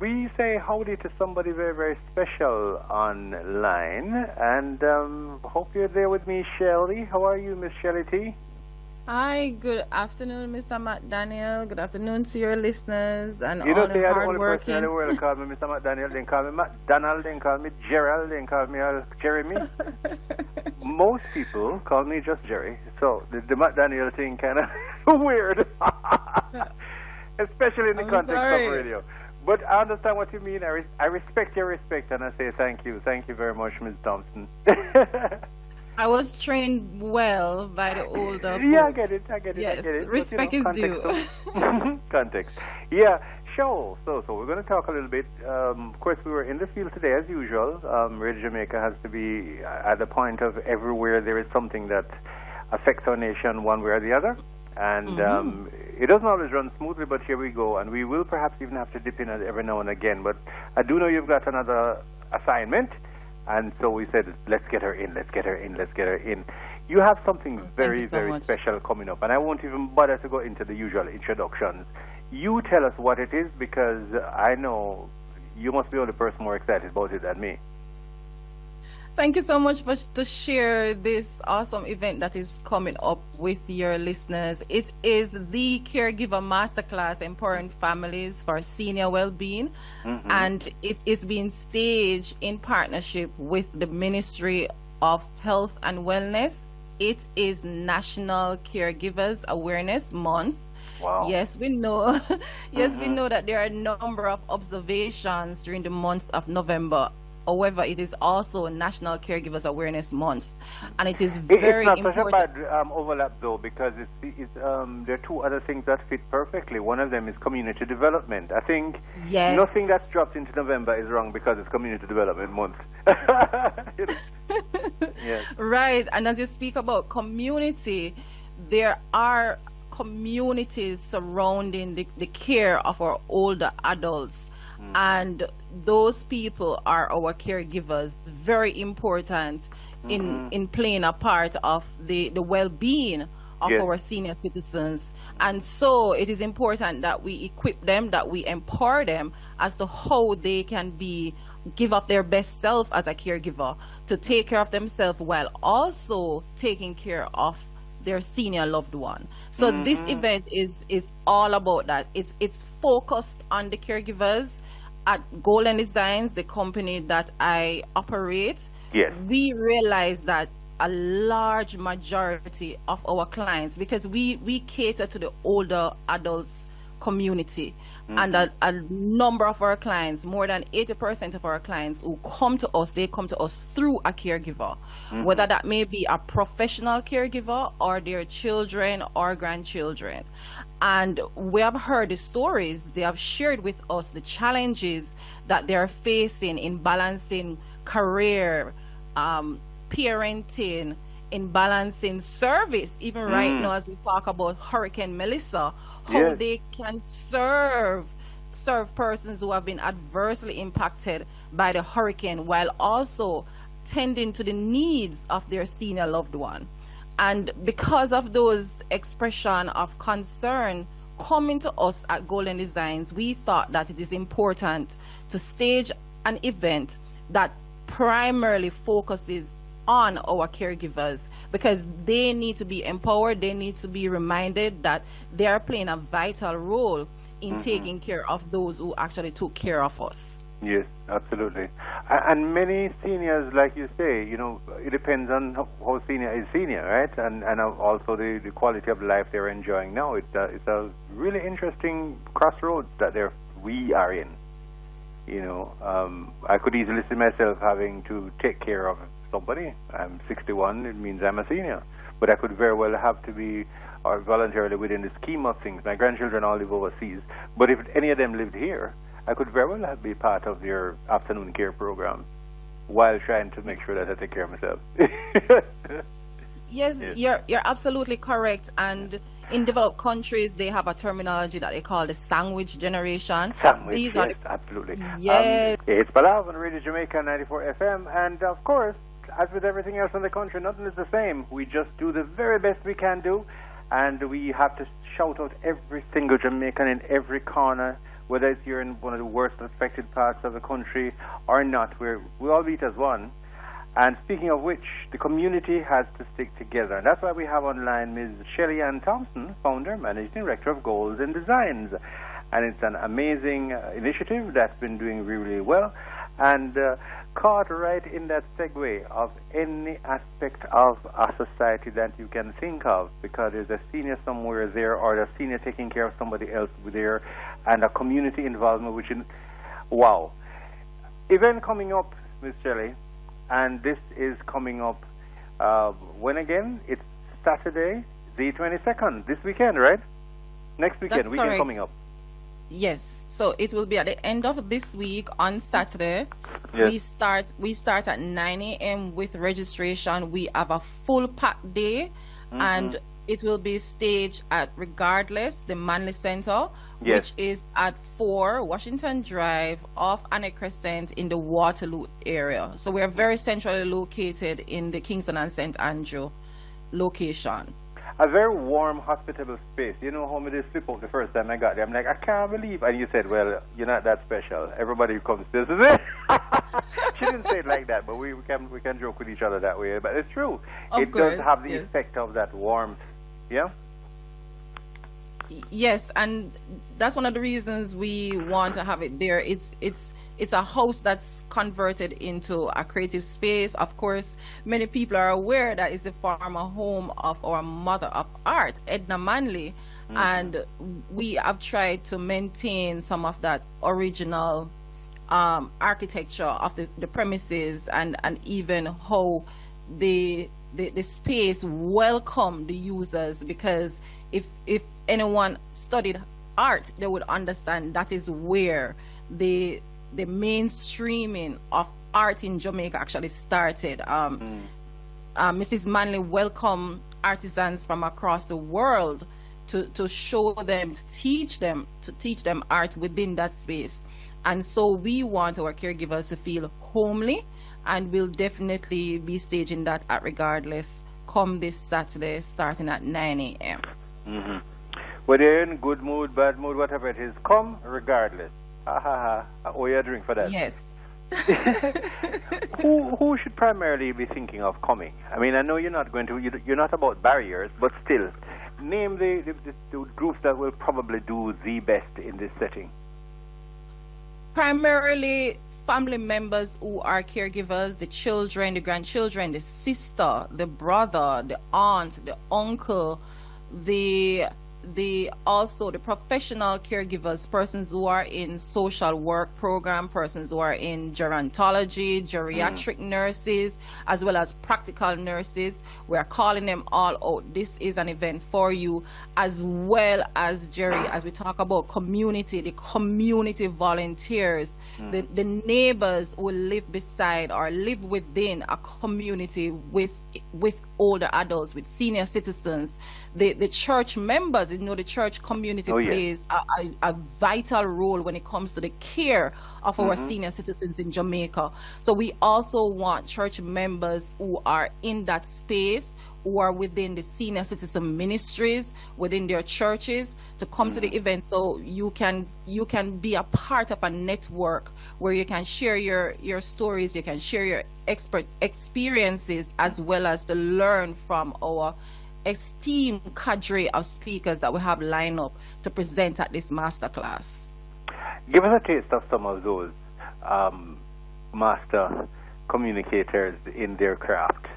we say howdy to somebody very, very special online, and hope you're there with me, Shelly. How are you, Miss Shelly T? Hi, good afternoon, Mr. McDaniel. Good afternoon to your listeners and You all know, the say I'm the only person in hardworking. the world that call me Mr. McDaniel. They call me McDonald, they call me Gerald, they call me Jeremy. Most people call me just Gerry, so the McDaniel thing kind of weird, especially in the I'm context sorry. of radio. But I understand what you mean. I respect your respect, and I say thank you very much, Ms. Thompson. I was trained well by the older Yeah, I folks. get it. Yes, But, you know, respect is context. due. Context. Yeah, sure. So we're going to talk a little bit. Of course, we were in the field today as usual. Radio Jamaica has to be at the point of everywhere there is something that affects our nation one way or the other. And it doesn't always run smoothly, but here we go. And we will perhaps even have to dip in every now and again. But I do know you've got another assignment. And so we said, let's get her in. You have something very, very much. special coming up. And I won't even bother to go into the usual introductions. You tell us what it is, because I know you must be the only person more excited about it than me. Thank you so much to share this awesome event that is coming up with your listeners. It is the Caregiver Masterclass, Empowering Families for Senior Wellbeing, and it is being staged in partnership with the Ministry of Health and Wellness. It is National Caregivers Awareness Month. Wow. Yes, we know. Yes, we know that there are a number of observations during the month of November. However, it is also National Caregivers Awareness Month, and it is very it's not important. such a bad overlap, though, because there are two other things that fit perfectly. One of them is community development. I think Yes. nothing that's dropped into November is wrong because it's Community Development Month. Yes. Right, and as you speak about community, there are communities surrounding the care of our older adults, and those people are our caregivers. Very important in playing a part of the well-being of Yes. our senior citizens. And so it is important that we equip them, that we empower them as to how they can give of their best self as a caregiver to take care of themselves while also taking care of their senior loved one. So this event is all about that. It's focused on the caregivers. At Golden Designs, the company that I operate, Yes. we realize that a large majority of our clients, because we cater to the older adults community, and a number of our clients, more than 80% of our clients who come to us, they come to us through a caregiver, whether that may be a professional caregiver or their children or grandchildren. And we have heard the stories. They have shared with us the challenges that they're facing in balancing career, parenting, in balancing service, even right now as we talk about Hurricane Melissa, how Yes. they can serve persons who have been adversely impacted by the hurricane while also tending to the needs of their senior loved one. And because of those expression of concern coming to us at Golden Designs, we thought that it is important to stage an event that primarily focuses on our caregivers, because they need to be empowered, they need to be reminded that they are playing a vital role in taking care of those who actually took care of us. Yes, absolutely. And many seniors, like you say, you know, it depends on how senior is senior, right? And also the quality of life they're enjoying now. It's a really interesting crossroads that we are in. You know, I could easily see myself having to take care of somebody. I'm 61, it means I'm a senior. But I could very well have to be voluntarily within the scheme of things. My grandchildren all live overseas. But if any of them lived here, I could very well be part of their afternoon care program while trying to make sure that I take care of myself. Yes, Yes. you're absolutely correct. And in developed countries, they have a terminology that they call the sandwich generation. Sandwich, These yes, are the, absolutely. yes, It's Palav on Radio Jamaica 94 FM, and of course, as with everything else in the country, nothing is the same. We just do the very best we can do, and we have to shout out every single Jamaican in every corner whether it's you're in one of the worst affected parts of the country or not. We all meet as one. And speaking of which, the community has to stick together. And that's why we have online Ms. Shelly-Ann Thompson, founder, managing director of Goals and Designs. And it's an amazing initiative that's been doing really, really well. And caught right in that segue of any aspect of a society that you can think of, because there's a senior somewhere there, or a senior taking care of somebody else there, and a community involvement, which is, wow. Event coming up, Ms. Shelley, and this is coming up, when again? It's Saturday, the 22nd, this weekend, right? Next weekend, That's weekend correct. coming up. Yes, so it will be at the end of this week on Saturday. Yes. We start at 9 a.m. with registration. We have a full pack day, and it will be staged at Regardless, the Manley Center, Yes. which is at 4 Washington Drive off Annette Crescent in the Waterloo area. So we are very centrally located in the Kingston and St. Andrew location. A very warm, hospitable space. You know how me did slip up the first time I got there? I'm like, I can't believe. And you said, well, you're not that special. Everybody who comes to this is it. She didn't say it like that, but we can joke with each other that way. But it's true. It course, does have the yes. effect of that warmth. Yeah? Yes, and that's one of the reasons we want to have it there. It's a house that's converted into a creative space. Of course, many people are aware that it's the former home of our mother of art, Edna Manley, and we have tried to maintain some of that original architecture of the premises, and even how the space welcome the users, because if anyone studied art, they would understand that is where the mainstreaming of art in Jamaica actually started. Mrs. Manley welcomed artisans from across the world to show them, to teach them art within that space. And so we want our caregivers to feel homely, and we'll definitely be staging that at Regardless come this Saturday starting at 9 a.m. Whether you're in good mood, bad mood, whatever it is, come regardless. Oh, you're drink for that. Yes. Who should primarily be thinking of coming? I mean, I know you're not about barriers, but still, name the groups that will probably do the best in this setting. Primarily family members who are caregivers, the children, the grandchildren, the sister, the brother, the aunt, the uncle, also the professional caregivers, persons who are in social work program, persons who are in gerontology, geriatric nurses, as well as practical nurses. We are calling them all out. This is an event for you, as well as, Gerry, as we talk about community, the community volunteers, the neighbors who live beside or live within a community with older adults, with senior citizens, the church members. You know, the church community plays a vital role when it comes to the care of our senior citizens in Jamaica. So we also want church members who are in that space, who are within the senior citizen ministries within their churches, to come to the event, so you can be a part of a network where you can share your stories, you can share your expert experiences, as well as to learn from our esteemed cadre of speakers that we have lined up to present at this masterclass. Give us a taste of some of those master communicators in their craft.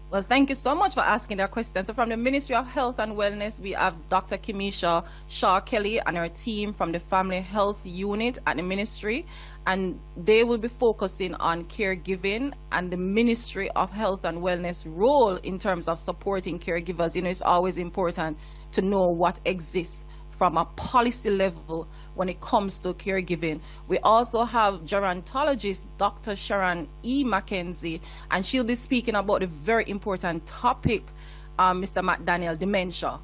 Well, thank you so much for asking that question. So from the Ministry of Health and Wellness, we have Dr. Kimisha Shaw-Kelly and her team from the Family Health Unit at the Ministry, and they will be focusing on caregiving and the Ministry of Health and Wellness role in terms of supporting caregivers. You know, it's always important to know what exists from a policy level when it comes to caregiving. We also have gerontologist Dr. Sharon E. Mackenzie, and she'll be speaking about a very important topic, Mr. McDaniel, dementia.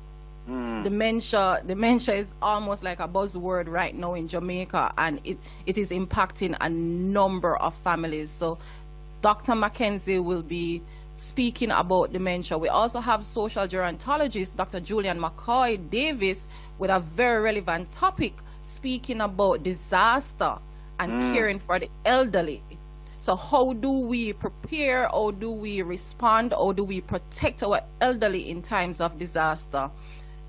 Dementia is almost like a buzzword right now in Jamaica, and it is impacting a number of families. So Dr. Mackenzie will be speaking about dementia. We also have social gerontologist Dr. Julian McCoy Davis with a very relevant topic speaking about disaster and caring for the elderly. So how do we prepare, how do we respond, how do we protect our elderly in times of disaster?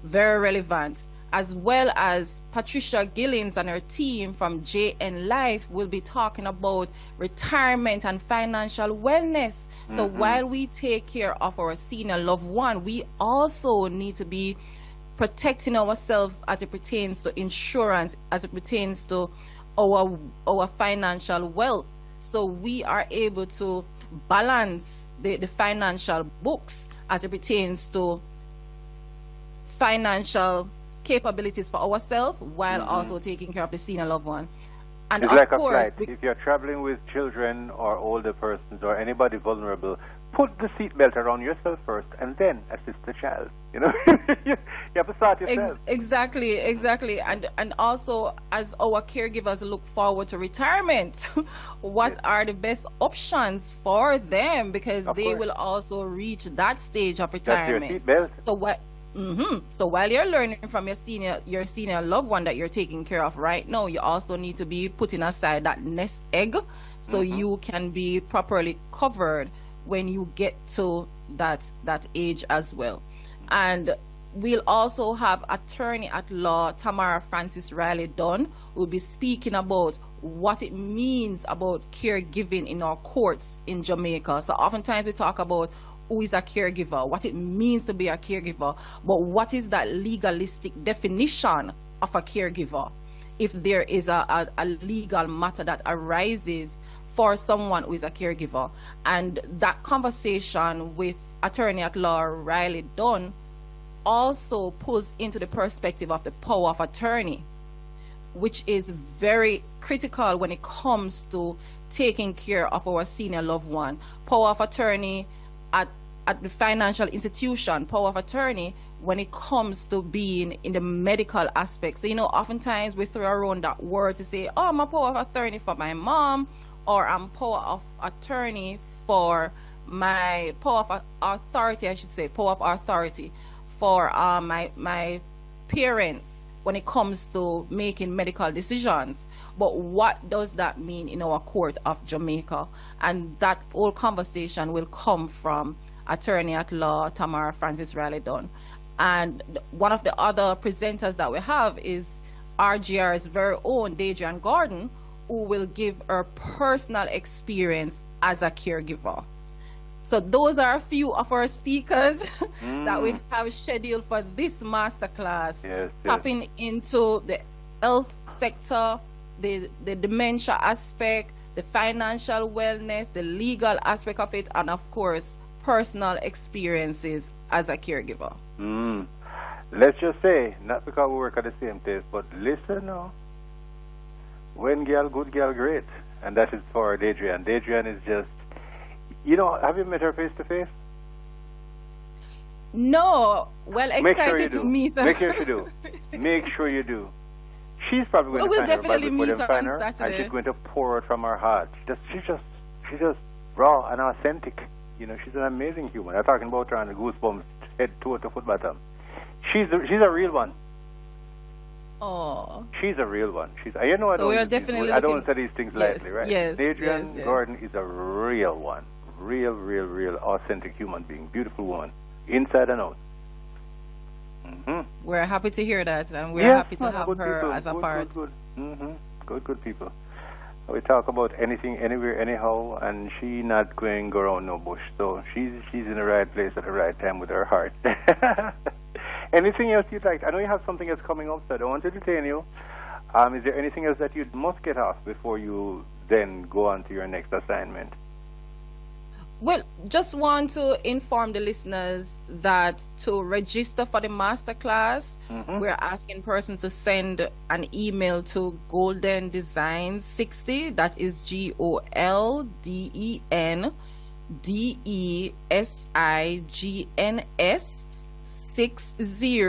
Very relevant. As well as Patricia Gillins and her team from JN Life will be talking about retirement and financial wellness. So while we take care of our senior loved one, we also need to be protecting ourselves as it pertains to insurance, as it pertains to our financial wealth. So we are able to balance the financial books as it pertains to financial capabilities for ourselves while also taking care of the senior loved one. And it's of like course, a flight. If you're traveling with children or older persons or anybody vulnerable, put the seatbelt around yourself first and then assist the child. You know, you have to start yourself. Exactly. And also, as our caregivers look forward to retirement, what are the best options for them? Because they will also reach that stage of retirement. That's your seatbelt. So what? So while you're learning from your senior loved one that you're taking care of right now, you also need to be putting aside that nest egg so you can be properly covered when you get to that age as well. And we'll also have attorney at law Tamara Francis Riley Dunn, who will be speaking about what it means about caregiving in our courts in Jamaica. So oftentimes we talk about who is a caregiver, what it means to be a caregiver, but what is that legalistic definition of a caregiver if there is a legal matter that arises for someone who is a caregiver. And that conversation with attorney at law Riley Dunn also pulls into the perspective of the power of attorney, which is very critical when it comes to taking care of our senior loved one. Power of attorney at the financial institution, power of attorney when it comes to being in the medical aspect. So, you know, oftentimes we throw around that word to say, oh, I'm a power of attorney for my mom, or I'm power of attorney for my power of authority, I should say, power of authority for my parents when it comes to making medical decisions. But what does that mean in our court of Jamaica? And that whole conversation will come from attorney at law Tamara Francis Riley Dunn. And one of the other presenters that we have is RGR's very own Deidre Gordon, who will give her personal experience as a caregiver. So those are a few of our speakers that we have scheduled for this masterclass, tapping into the health sector, the dementia aspect, the financial wellness, the legal aspect of it, and of course, personal experiences as a caregiver. Let's just say, not because we work at the same place, but listen now. When girl, good girl, great. And that is for Adrian. Adrian is just, you know, have you met her face to face? No. Well, excited to meet her. Make sure you do. Make sure you do. She's probably going to find definitely her, meet her on and Saturday. she's going to pour out from her heart. She's just raw and authentic. You know, she's an amazing human. I'm talking about her on the Goosebumps head to foot bottom. She's a real one. Oh. She's a real one. I don't say these things lightly, right? Yes. Adrian Gordon is a real one. Real authentic human being. Beautiful woman. Inside and out. We're happy to hear that, and we're happy to have her people. as a part. Good people. We talk about anything, anywhere, anyhow, and she not going go around no bush. So she's in the right place at the right time with her heart. Anything else you'd like? I know you have something else coming up, so I don't want to detain you. Is there anything else that you must get off before you then go on to your next assignment? Well, just want to inform the listeners that to register for the masterclass, we're asking persons to send an email to Golden Design 60. That is GOLDENDESIGNS 60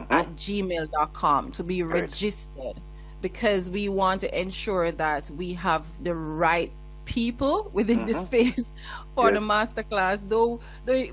at gmail.com to be registered, because we want to ensure that we have the right people within the space for the masterclass. Though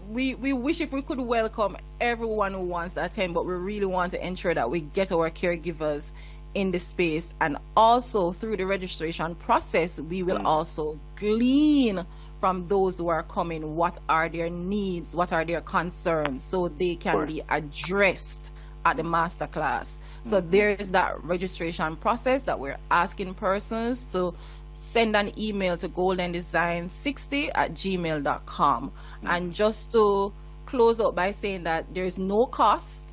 we wish if we could welcome everyone who wants to attend, but we really want to ensure that we get our caregivers in the space. And also through the registration process, we will also glean from those who are coming what are their needs, what are their concerns, so they can be addressed at the masterclass. So there is that registration process that we're asking persons to send an email to goldendesign60@gmail.com. And just to close out by saying that there's no cost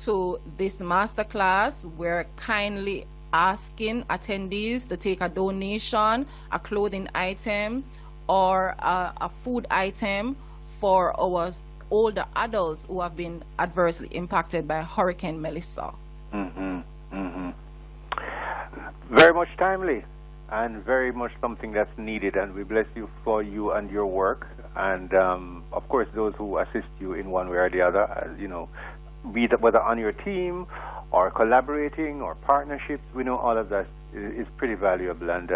to this masterclass, we're kindly asking attendees to take a donation, a clothing item, or a food item for our older adults who have been adversely impacted by Hurricane Melissa. Very much timely and very much something that's needed, and we bless you for you and your work, and of course those who assist you in one way or the other, you know, be that whether on your team or collaborating or partnerships. We know all of that is pretty valuable, and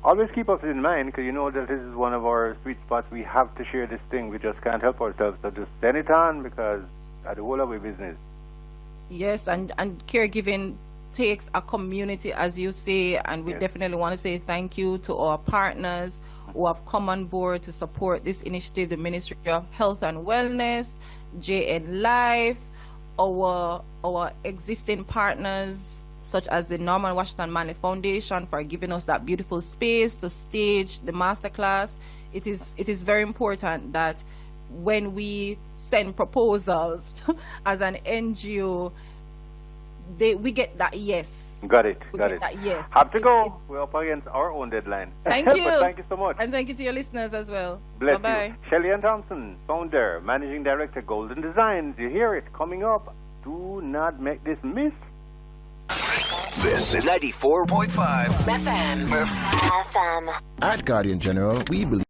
always keep us in mind, because you know that this is one of our sweet spots. We have to share this thing. We just can't help ourselves. So just send it on, because at the whole of our business. Yes, and caregiving takes a community, as you say, and we definitely want to say thank you to our partners who have come on board to support this initiative, the Ministry of Health and Wellness, JN Life, our existing partners, such as the Norman Washington Manley Foundation, for giving us that beautiful space to stage the masterclass. It is very important that when we send proposals as an NGO, we get that yes. Got it. That yes. Have to go. We're up against our own deadline. Thank you. But thank you so much. And thank you to your listeners as well. Bless Bye-bye. you. Shelly-Ann Thompson, founder, managing director, Golden Designs. You hear it coming up. Do not make this miss. This is 94.5 FM. At Guardian General, we believe